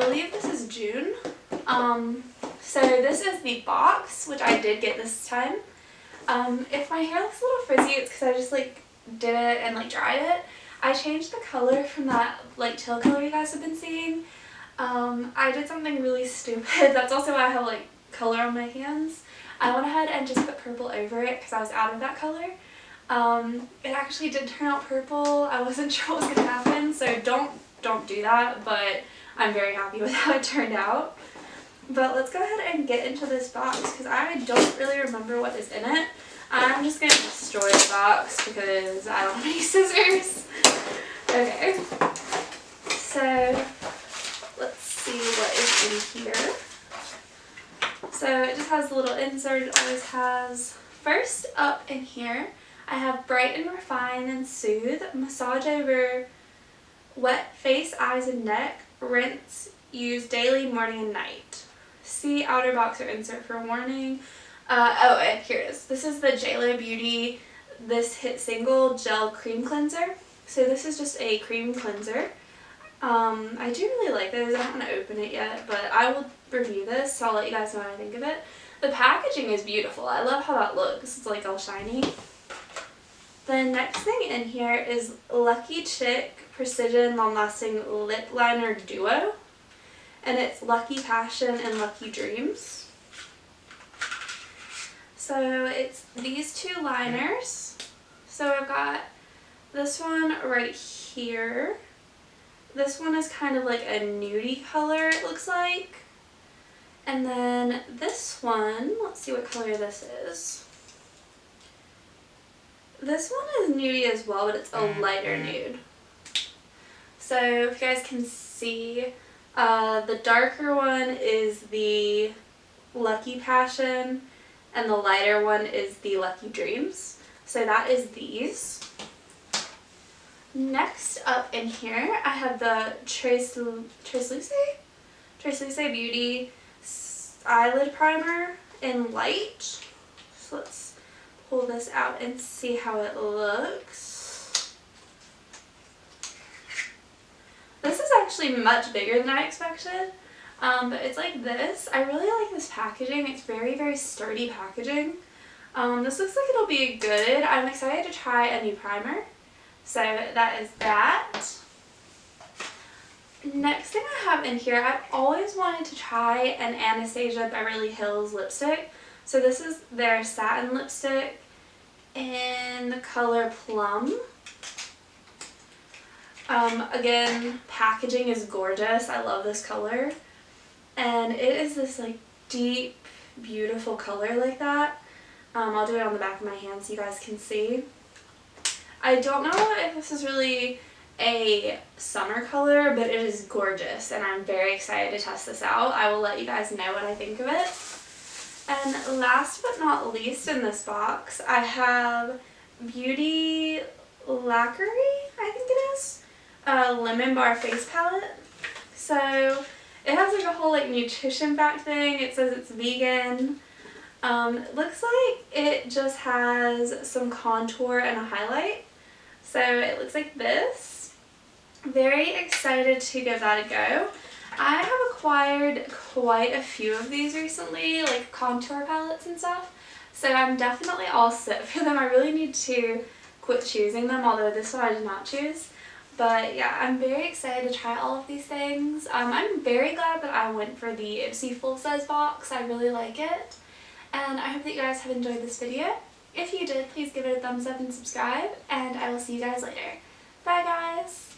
believe this is June. So this is the box, which I did get this time. If my hair looks a little frizzy, it's because I just like did it and like dried it. I changed the color from that like teal color you guys have been seeing. I did something really stupid. That's also why I have like color on my hands. I went ahead and just put purple over it because I was out of that color. It actually did turn out purple. I wasn't sure what was going to happen, so don't do that, but I'm very happy with how it turned out. But let's go ahead and get into this box because I don't really remember what is in it. I'm just going to destroy the box because I don't have any scissors. Okay, so let's see what is in here. So it just has a little insert it always has. First up in here, I have Brighten, Refine, and Soothe. Massage over wet face, eyes, and neck. Rinse. Use daily, morning, and night. See outer box or insert for warning. Oh, and here it is. This is the JLo Beauty This Hit Single Gel Cream Cleanser. So this is just a cream cleanser. I do really like those. I don't want to open it yet, but I will review this, so I'll let you guys know what I think of it. The packaging is beautiful. I love how that looks. It's like all shiny. The next thing in here is Lucky Chick Precision Long Lasting Lip Liner Duo. And it's Lucky Passion and Lucky Dreams. So it's these two liners. So I've got this one right here. This one is kind of like a nudie color, it looks like. And then this one, let's see what color this is. This one is nudie as well, but it's a lighter nude. So if you guys can see, the darker one is the Lucky Passion and the lighter one is the Lucky Dreams. So that is these. Next up in here, I have the Trace Luce Beauty Eyelid Primer in Light. So let's pull this out and see how it looks. This is actually much bigger than I expected, but it's like this. I really like this packaging. It's very, very sturdy packaging. This looks like it'll be good. I'm excited to try a new primer. So that is that. Next thing I have in here, I've always wanted to try an Anastasia Beverly Hills lipstick. So this is their satin lipstick in the color Plum. Again, packaging is gorgeous. I love this color. And it is this like deep, beautiful color like that. I'll do it on the back of my hand so you guys can see. I don't know if this is really a summer color, but it is gorgeous and I'm very excited to test this out. I will let you guys know what I think of it. And last but not least in this box, I have Beauty Lacquery, I think it is, Lemon Bar Face Palette. So it has like a whole like nutrition fact thing. It says it's vegan. It looks like it just has some contour and a highlight. So it looks like this. Very excited to give that a go. I have acquired quite a few of these recently, like contour palettes and stuff. So I'm definitely all set for them. I really need to quit choosing them, although this one I did not choose. But yeah, I'm very excited to try all of these things. I'm very glad that I went for the Ipsy full size box. I really like it. And I hope that you guys have enjoyed this video. If you did, please give it a thumbs up and subscribe, and I will see you guys later. Bye guys!